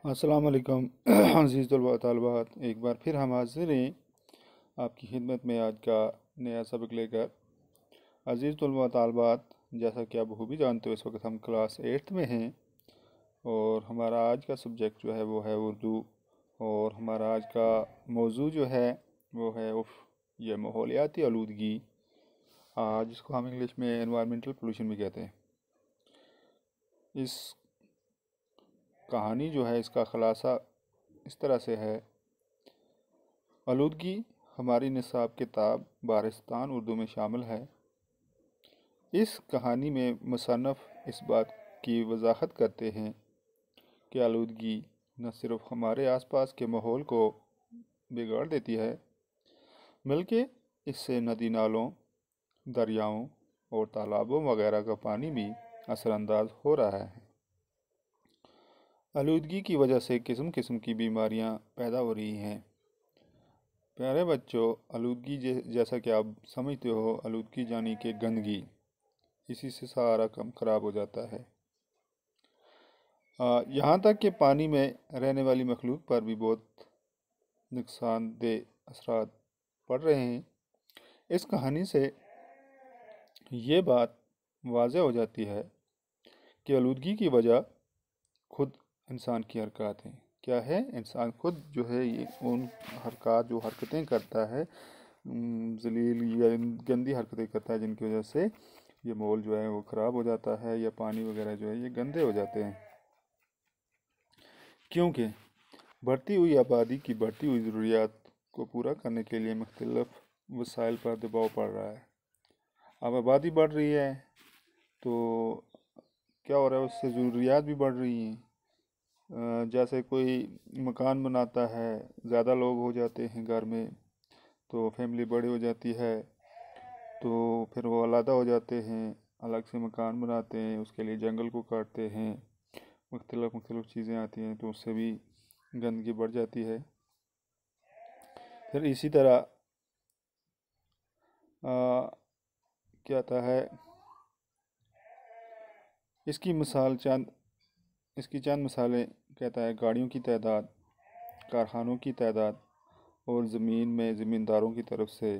अस्सलाम वालेकुम अज़ीज़ तलबा तालिबात, एक बार फिर हम हाजिर हैं आपकी खिदमत में आज का नया सबक लेकर। अज़ीज़ तलबा तालिबात, जैसा कि आप खूबी जानते हो, इस वक्त हम क्लास 8th में हैं और हमारा आज का सब्जेक्ट जो है वो है उर्दू। और हमारा आज का मौजू जो है वो है ये माहौलियाती आलूदगी, जिसको हम इंग्लिश में एनवायरमेंटल पोल्यूशन भी कहते हैं। इस कहानी जो है इसका ख़ुलासा इस तरह से है। आलूदगी हमारी निसाब किताब बारिस्तान उर्दू में शामिल है। इस कहानी में मुसन्नफ़ इस बात की वजाहत करते हैं कि आलूदगी न सिर्फ हमारे आसपास के माहौल को बिगाड़ देती है, बल्कि इससे नदी नालों, दरियाओं और तालाबों वगैरह का पानी भी असरअंदाज हो रहा है। आलूदगी की वजह से किस्म किस्म की बीमारियां पैदा हो रही हैं। प्यारे बच्चों, आलूदगी जैसा कि आप समझते हो, आलूदगी यानी कि गंदगी, इसी से सारा काम खराब हो जाता है। यहाँ तक कि पानी में रहने वाली मखलूक पर भी बहुत नुकसानदेह असरात पड़ रहे हैं। इस कहानी से ये बात वाज़ेह हो जाती है कि आलूदगी की वजह खुद इंसान की हरकत है। क्या है? इंसान खुद जो है ये उन हरकतें करता है, जलील या गंदी हरकतें करता है, जिनकी वजह से ये माहौल जो है वो ख़राब हो जाता है या पानी वगैरह जो है ये गंदे हो जाते हैं। क्योंकि बढ़ती हुई आबादी की बढ़ती हुई ज़रूरियात को पूरा करने के लिए मुख्तलिफ वसाइल पर दबाव पड़ रहा है। अब आबादी बढ़ रही है तो क्या हो रहा है, उससे ज़रूरियात भी बढ़ रही हैं। जैसे कोई मकान बनाता है, ज़्यादा लोग हो जाते हैं घर में, तो फैमिली बड़ी हो जाती है, तो फिर वो अलग हो जाते हैं, अलग से मकान बनाते हैं, उसके लिए जंगल को काटते हैं, मुख्तलिफ चीज़ें आती हैं, तो उससे भी गंदगी बढ़ जाती है। फिर इसी तरह क्या आता है, इसकी मिसाल चंद इसकी चंद मिसालें कहता है। गाड़ियों की तादाद, कारखानों की तादाद और ज़मीन में ज़मींदारों की तरफ से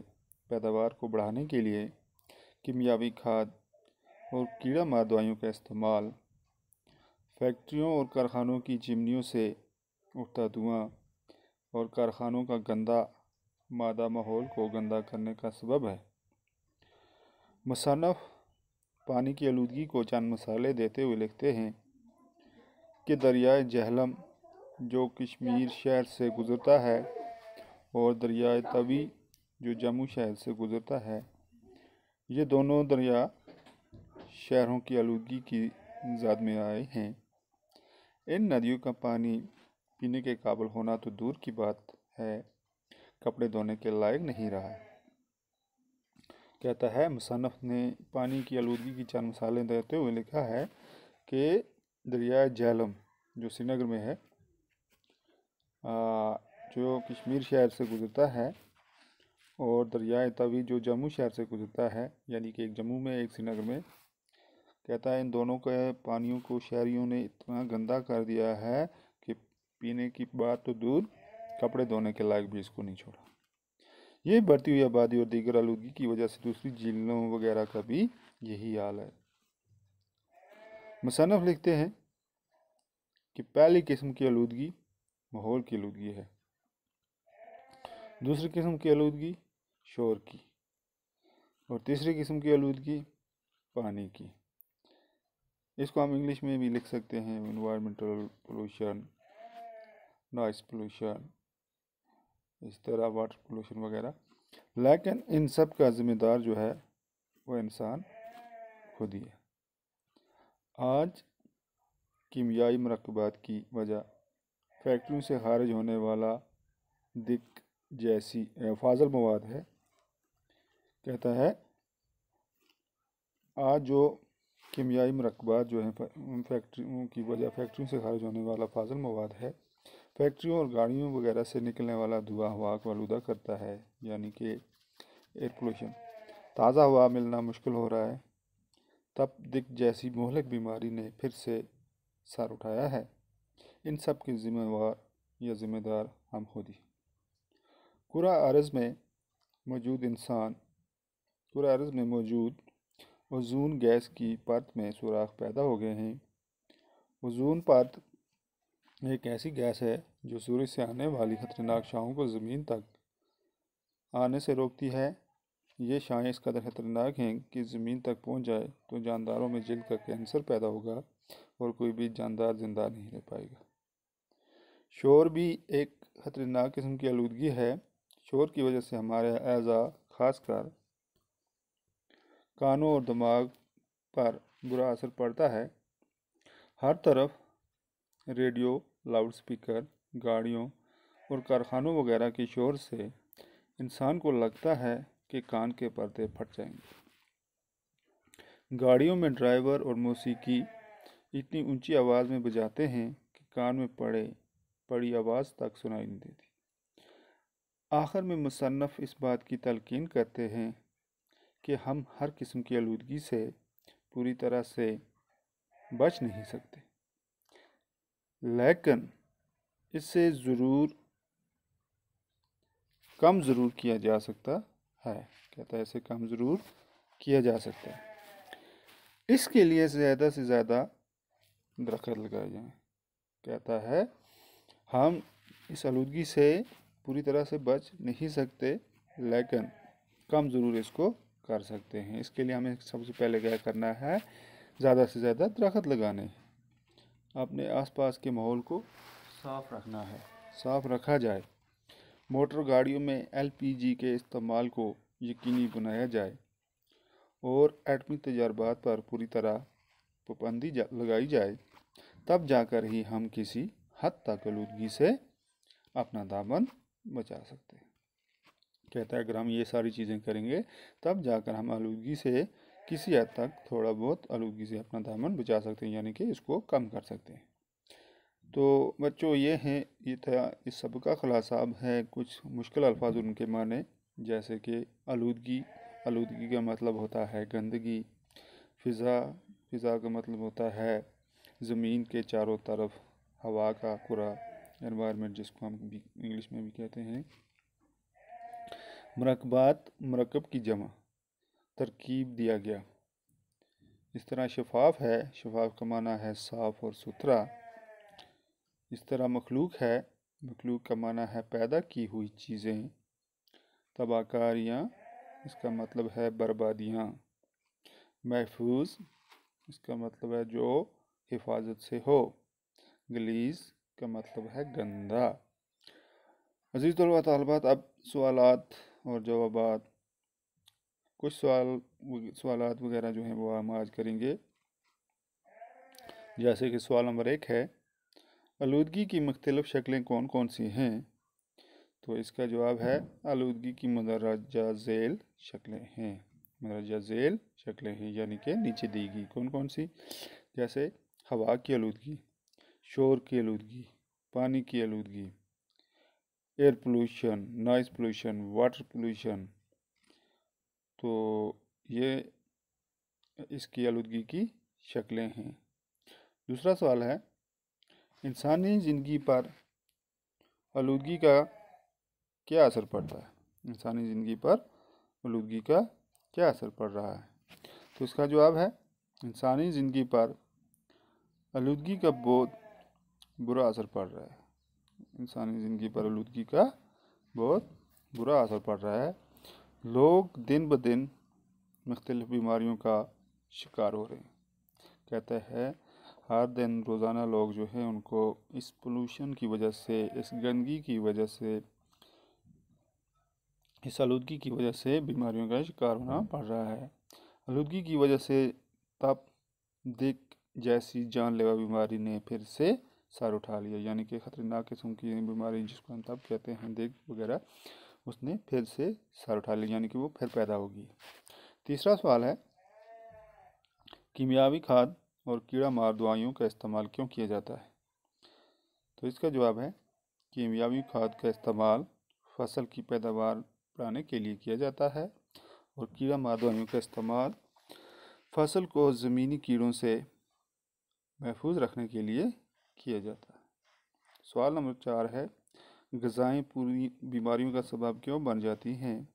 पैदावार को बढ़ाने के लिए कीमियावी खाद और कीड़ा मार दवाइयों का इस्तेमाल, फैक्ट्रियों और कारखानों की चिमनियों से उठता धुआं और कारखानों का गंदा मादा माहौल को गंदा करने का सबब है। मुसन्नफ़ पानी की आलूदगी को चंद मिसालें देते हुए लिखते हैं कि दरियाए जहलम जो कश्मीर शहर से गुज़रता है और दरियाए तवी जो जम्मू शहर से गुज़रता है, ये दोनों दरिया शहरों की आलूदगी की ज़द में आए हैं। इन नदियों का पानी पीने के काबिल होना तो दूर की बात है, कपड़े धोने के लायक नहीं रहा है। कहता है, मुसन्नफ़ ने पानी की आलूदगी की चंद मिसालें देते हुए लिखा है कि दरिया झेलम जो श्रीनगर में है, जो कश्मीर शहर से गुज़रता है, और दरियाए तवी जो जम्मू शहर से गुज़रता है, यानी कि एक जम्मू में एक श्रीनगर में। कहता है, इन दोनों के पानियों को शहरियों ने इतना गंदा कर दिया है कि पीने की बात तो दूर, कपड़े धोने के लायक भी इसको नहीं छोड़ा। ये बढ़ती हुई आबादी और दीगर आलूदगी की वजह से दूसरी झीलों वगैरह का भी यही हाल है। मुसन्नफ़ लिखते हैं कि पहली किस्म की आलूदगी माहौल की आलूदगी है, दूसरी किस्म की आलूदगी शोर की, और तीसरी किस्म की आलूदगी पानी की। इसको हम इंग्लिश में भी लिख सकते हैं, एनवायरमेंटल पोल्यूशन, नॉइस पोल्यूशन, इस तरह वाटर पोल्यूशन वगैरह। लेकिन इन सब का ज़िम्मेदार जो है वो इंसान खुद ही है। आज कीमियाई मरकबात की वजह, फैक्ट्रियों से खारिज होने वाला दिक जैसी फाजल मवाद है। कहता है, आज जो कीमियाई मरकबात जो हैं फैक्ट्रियों की वजह, फैक्ट्रियों से खारिज होने वाला फाजल मवाद है, फैक्ट्रियों और गाड़ियों वगैरह से निकलने वाला धुआं हवा को आलूदा करता है, यानी कि एयर पोल्यूशन। ताज़ा हवा मिलना मुश्किल हो रहा है। तप दिक जैसी मोहलिक बीमारी ने फिर से सर उठाया है। इन सब के ज़िम्मेवार या ज़िम्मेदार हम खुद ही। कुरा अर्ज़ में मौजूद ओज़ोन गैस की परत में सुराख पैदा हो गए हैं। ओज़ोन परत एक ऐसी गैस है जो सूरज से आने वाली खतरनाक शाओं को ज़मीन तक आने से रोकती है। ये शाएँ इस कदर खतरनाक हैं कि ज़मीन तक पहुंच जाए तो जानदारों में जल्द का कैंसर पैदा होगा और कोई भी जानदार जिंदा नहीं रह पाएगा। शोर भी एक खतरनाक किस्म की आलूदगी है। शोर की वजह से हमारे अज़ा, खासकर कानों और दिमाग पर बुरा असर पड़ता है। हर तरफ रेडियो, लाउडस्पीकर, गाड़ियों और कारखानों वगैरह के शोर से इंसान को लगता है कि कान के पर्दे फट जाएंगे। गाड़ियों में ड्राइवर और मौसीकी इतनी ऊंची आवाज़ में बजाते हैं कि कान में पड़ी आवाज़ तक सुनाई नहीं देती। आखिर में मुसन्नफ़ इस बात की तलकीन करते हैं कि हम हर किस्म की आलूदगी से पूरी तरह से बच नहीं सकते, लेकिन इससे कम ज़रूर किया जा सकता है। कहता है इसे कम ज़रूर किया जा सकता है। इसके लिए ज़्यादा से ज़्यादा दरख्त लगाए जाएं। कहता है हम इस आलूदगी से पूरी तरह से बच नहीं सकते, लेकिन कम ज़रूर इसको कर सकते हैं। इसके लिए हमें सबसे पहले क्या करना है, ज़्यादा से ज़्यादा दरख्त लगाने हैं। अपने आसपास के माहौल को साफ़ रखना है, साफ़ रखा जाए। मोटर गाड़ियों में LPG के इस्तेमाल को यकीनी बनाया जाए और एटमी तजर्बात पर पूरी तरह पाबंदी लगाई जाए। तब जाकर ही हम किसी हद तक आलूदगी से अपना दामन बचा सकते हैं। कहता है अगर हम ये सारी चीज़ें करेंगे तब जाकर हम आलूदगी से किसी हद तक थोड़ा बहुत आलूदगी से अपना दामन बचा सकते हैं, यानी कि इसको कम कर सकते हैं। तो बच्चों ये था इस सब का खुलासा। अब है कुछ मुश्किल अल्फाज उनके माने, जैसे कि आलूदगी का मतलब होता है गंदगी। फ़िज़ा का मतलब होता है ज़मीन के चारों तरफ हवा का पूरा एनवायरनमेंट, जिसको हम इंग्लिश में भी कहते हैं। मरकब की जमा तरकीब दिया गया। इस तरह शफाफ है, शफाफ का माना है साफ़ और सुथरा। इस तरह मखलूक है, मखलूक का माना है पैदा की हुई चीज़ें। तबाहकारियाँ, इसका मतलब है बर्बादियाँ। महफूज, इसका मतलब है जो हिफाजत से हो। गलीज़ का मतलब है गंदा। अज़ीज़ तलबा तालिबात, अब सवालात और जवाबात, कुछ सवालात वगैरह जो हैं वो हम आज करेंगे। जैसे कि सवाल नंबर 1 है, आलूदगी की मुख्तलिफ़ शक्लें कौन कौन सी हैं? तो इसका जवाब है आलूदगी की मंदरजा झेल शक्लें हैं। मंदरजा झेल शक्लें हैं यानी कि नीचे दी गई कौन कौन सी, जैसे हवा की आलूदगी, शोर की आलूदगी, पानी की आलूदगी, air pollution, noise pollution, water pollution. तो ये इसकी आलूदगी की शक्लें हैं। दूसरा सवाल है, इंसानी ज़िंदगी पर आलूदगी का क्या असर पड़ता है? इंसानी ज़िंदगी पर आलूदगी का क्या असर पड़ रहा है? तो इसका जवाब है इंसानी ज़िंदगी पर आलूदगी का बहुत बुरा असर पड़ रहा है। इंसानी ज़िंदगी पर आलूदगी का बहुत बुरा असर पड़ रहा है। लोग दिन ब दिन मुख्तलिफ़ बीमारियों का शिकार हो रहे हैं। कहते हैं हर दिन रोज़ाना लोग जो है उनको इस पोल्यूशन की वजह से, इस गंदगी की वजह से, इस आलूदगी की वजह से बीमारियों का शिकार होना पड़ रहा है। आलूदगी की वजह से तप दिक जैसी जानलेवा बीमारी ने फिर से सर उठा लिया, यानी कि ख़तरनाक किस्म की बीमारी जिसको हम तप कहते हैं, दिक वगैरह, उसने फिर से सर उठा लिया, यानी कि वो फिर पैदा होगी। तीसरा सवाल है, कीमियावी खाद और कीड़ा मार दवाइयों का इस्तेमाल क्यों किया जाता है? तो इसका जवाब है कीमियावी खाद का इस्तेमाल फसल की पैदावार बढ़ाने के लिए किया जाता है और कीड़ा मार दवाइयों का इस्तेमाल फसल को ज़मीनी कीड़ों से महफूज रखने के लिए किया जाता है। सवाल नंबर 4 है, ग़िज़ाएँ पूरी बीमारियों का सबब क्यों बन जाती हैं?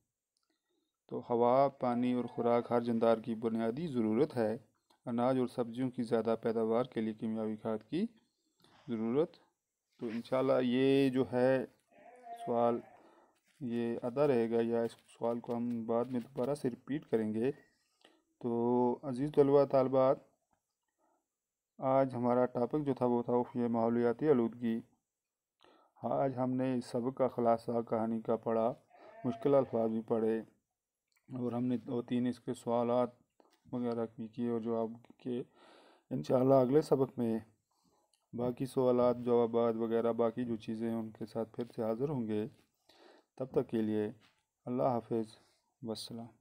तो हवा, पानी और खुराक हर जानदार की बुनियादी ज़रूरत है। अनाज और सब्जियों की ज़्यादा पैदावार के लिए कीमियावी खाद की ज़रूरत। तो इंशाल्लाह ये जो है सवाल ये आधा रहेगा, या इस सवाल को हम बाद में दोबारा से रिपीट करेंगे। तो अज़ीज़ तलबा तालिबात, आज हमारा टॉपिक जो था वो था ये माहौलियाती आलूदगी। आज हमने इस सबक का ख़ुलासा कहानी का पढ़ा, मुश्किल अल्फाज भी पढ़े, और हमने 2-3 इसके सवालात वगैरह भी किए और जवाब किए। इंशाअल्लाह अगले सबक में बाकी सवालात, जवाबात वगैरह बाकी जो चीज़ें हैं उनके साथ फिर से हाज़िर होंगे। तब तक के लिए अल्लाह हाफ़िज़, वस्सलाम।